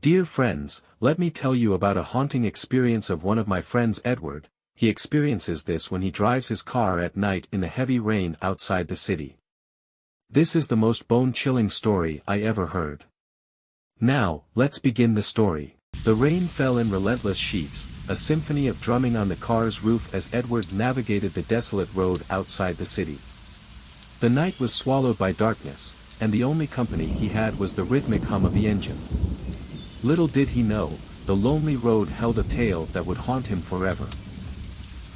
Dear friends, let me tell you about a haunting experience of one of my friends Edward. He experiences this when he drives his car at night in the heavy rain outside the city. This is the most bone-chilling story I ever heard. Now, let's begin the story. The rain fell in relentless sheets, a symphony of drumming on the car's roof as Edward navigated the desolate road outside the city. The night was swallowed by darkness, and the only company he had was the rhythmic hum of the engine. Little did he know, the lonely road held a tale that would haunt him forever.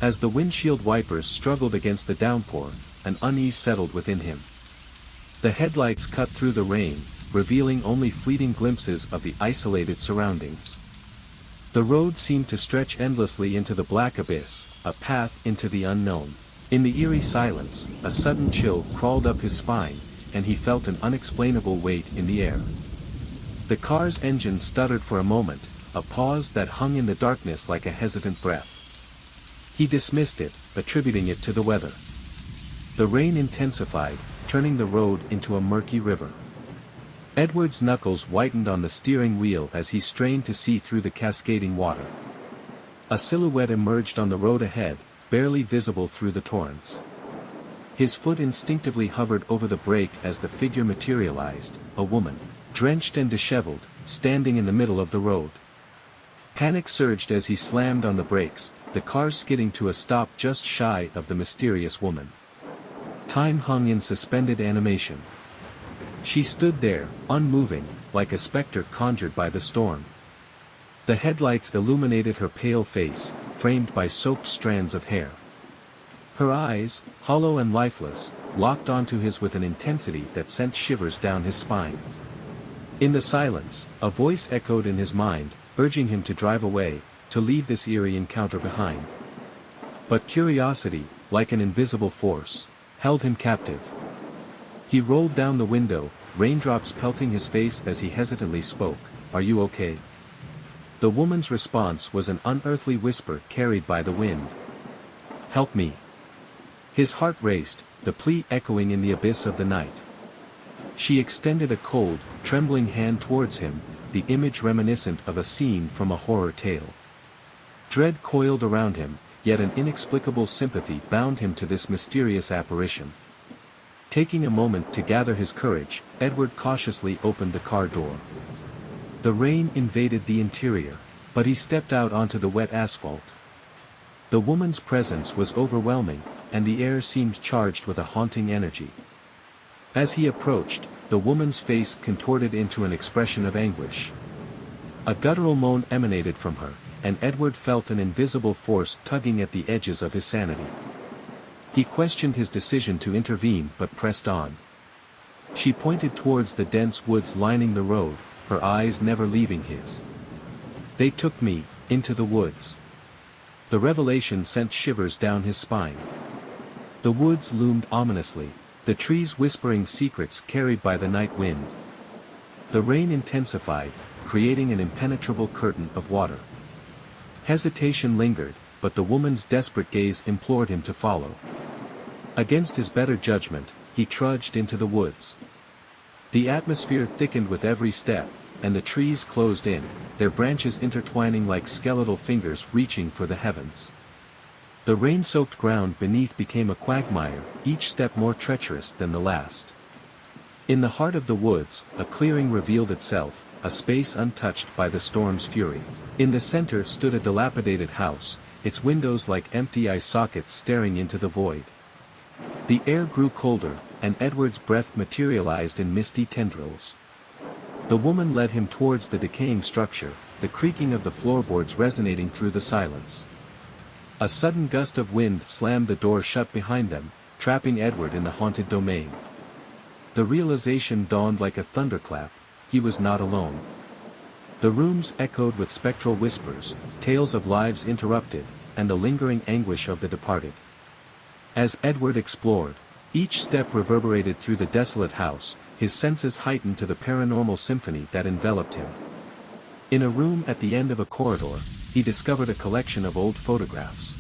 As the windshield wipers struggled against the downpour, an unease settled within him. The headlights cut through the rain, revealing only fleeting glimpses of the isolated surroundings. The road seemed to stretch endlessly into the black abyss, a path into the unknown. In the eerie silence, a sudden chill crawled up his spine, and he felt an unexplainable weight in the air. The car's engine stuttered for a moment, a pause that hung in the darkness like a hesitant breath. He dismissed it, attributing it to the weather. The rain intensified, turning the road into a murky river. Edward's knuckles whitened on the steering wheel as he strained to see through the cascading water. A silhouette emerged on the road ahead, barely visible through the torrents. His foot instinctively hovered over the brake as the figure materialized, a woman, drenched and disheveled, standing in the middle of the road. Panic surged as he slammed on the brakes, the car skidding to a stop just shy of the mysterious woman. Time hung in suspended animation. She stood there, unmoving, like a specter conjured by the storm. The headlights illuminated her pale face, framed by soaked strands of hair. Her eyes, hollow and lifeless, locked onto his with an intensity that sent shivers down his spine. In the silence, a voice echoed in his mind, urging him to drive away, to leave this eerie encounter behind. But curiosity, like an invisible force, held him captive. He rolled down the window, raindrops pelting his face as he hesitantly spoke, "Are you okay?" The woman's response was an unearthly whisper carried by the wind. "Help me." His heart raced, the plea echoing in the abyss of the night. She extended a cold, trembling hand towards him, the image reminiscent of a scene from a horror tale. Dread coiled around him, yet an inexplicable sympathy bound him to this mysterious apparition. Taking a moment to gather his courage, Edward cautiously opened the car door. The rain invaded the interior, but he stepped out onto the wet asphalt. The woman's presence was overwhelming, and the air seemed charged with a haunting energy. As he approached, the woman's face contorted into an expression of anguish. A guttural moan emanated from her, and Edward felt an invisible force tugging at the edges of his sanity. He questioned his decision to intervene but pressed on. She pointed towards the dense woods lining the road, her eyes never leaving his. "They took me, into the woods." The revelation sent shivers down his spine. The woods loomed ominously, the trees whispering secrets carried by the night wind. The rain intensified, creating an impenetrable curtain of water. Hesitation lingered, but the woman's desperate gaze implored him to follow. Against his better judgment, he trudged into the woods. The atmosphere thickened with every step, and the trees closed in, their branches intertwining like skeletal fingers reaching for the heavens. The rain-soaked ground beneath became a quagmire, each step more treacherous than the last. In the heart of the woods, a clearing revealed itself, a space untouched by the storm's fury. In the center stood a dilapidated house, its windows like empty eye sockets staring into the void. The air grew colder, and Edward's breath materialized in misty tendrils. The woman led him towards the decaying structure, the creaking of the floorboards resonating through the silence. A sudden gust of wind slammed the door shut behind them, trapping Edward in the haunted domain. The realization dawned like a thunderclap: he was not alone. The rooms echoed with spectral whispers, tales of lives interrupted, and the lingering anguish of the departed. As Edward explored, each step reverberated through the desolate house, his senses heightened to the paranormal symphony that enveloped him. In a room at the end of a corridor, he discovered a collection of old photographs.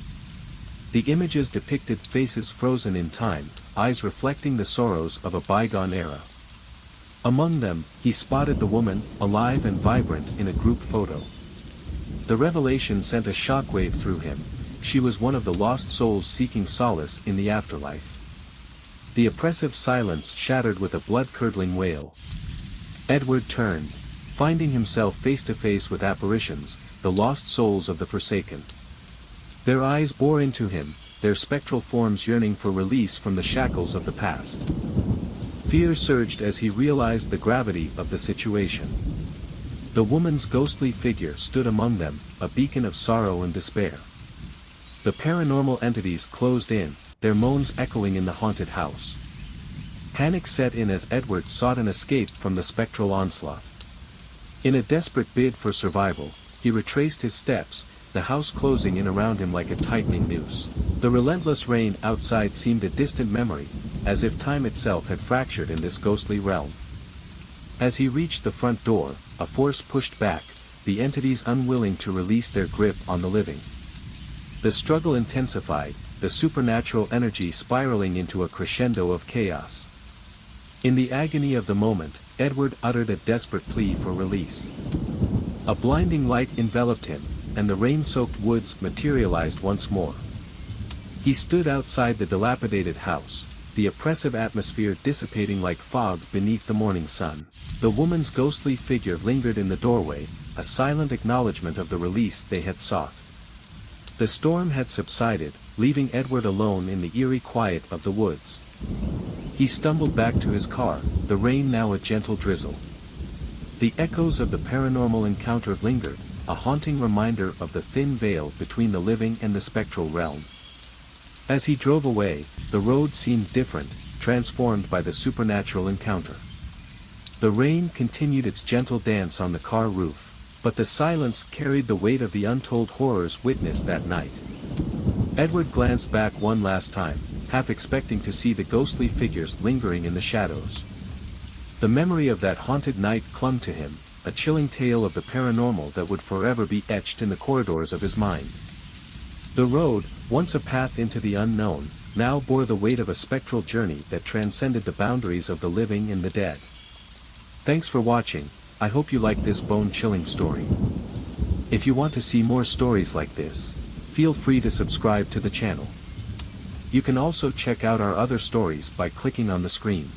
The images depicted faces frozen in time, eyes reflecting the sorrows of a bygone era. Among them, he spotted the woman, alive and vibrant in a group photo. The revelation sent a shockwave through him. She was one of the lost souls seeking solace in the afterlife. The oppressive silence shattered with a blood-curdling wail. Edward turned, finding himself face to face with apparitions, the lost souls of the forsaken. Their eyes bore into him, their spectral forms yearning for release from the shackles of the past. Fear surged as he realized the gravity of the situation. The woman's ghostly figure stood among them, a beacon of sorrow and despair. The paranormal entities closed in, their moans echoing in the haunted house. Panic set in as Edward sought an escape from the spectral onslaught. In a desperate bid for survival, he retraced his steps, the house closing in around him like a tightening noose. The relentless rain outside seemed a distant memory, as if time itself had fractured in this ghostly realm. As he reached the front door, a force pushed back, the entities unwilling to release their grip on the living. The struggle intensified, the supernatural energy spiraling into a crescendo of chaos. In the agony of the moment, Edward uttered a desperate plea for release. A blinding light enveloped him, and the rain-soaked woods materialized once more. He stood outside the dilapidated house, the oppressive atmosphere dissipating like fog beneath the morning sun. The woman's ghostly figure lingered in the doorway, a silent acknowledgement of the release they had sought. The storm had subsided, leaving Edward alone in the eerie quiet of the woods. He stumbled back to his car, the rain now a gentle drizzle. The echoes of the paranormal encounter lingered, a haunting reminder of the thin veil between the living and the spectral realm. As he drove away, the road seemed different, transformed by the supernatural encounter. The rain continued its gentle dance on the car roof, but the silence carried the weight of the untold horrors witnessed that night. Edward glanced back one last time, half expecting to see the ghostly figures lingering in the shadows. The memory of that haunted night clung to him, a chilling tale of the paranormal that would forever be etched in the corridors of his mind. The road, once a path into the unknown, now bore the weight of a spectral journey that transcended the boundaries of the living and the dead. Thanks for watching. I hope you liked this bone-chilling story. If you want to see more stories like this, feel free to subscribe to the channel. You can also check out our other stories by clicking on the screen.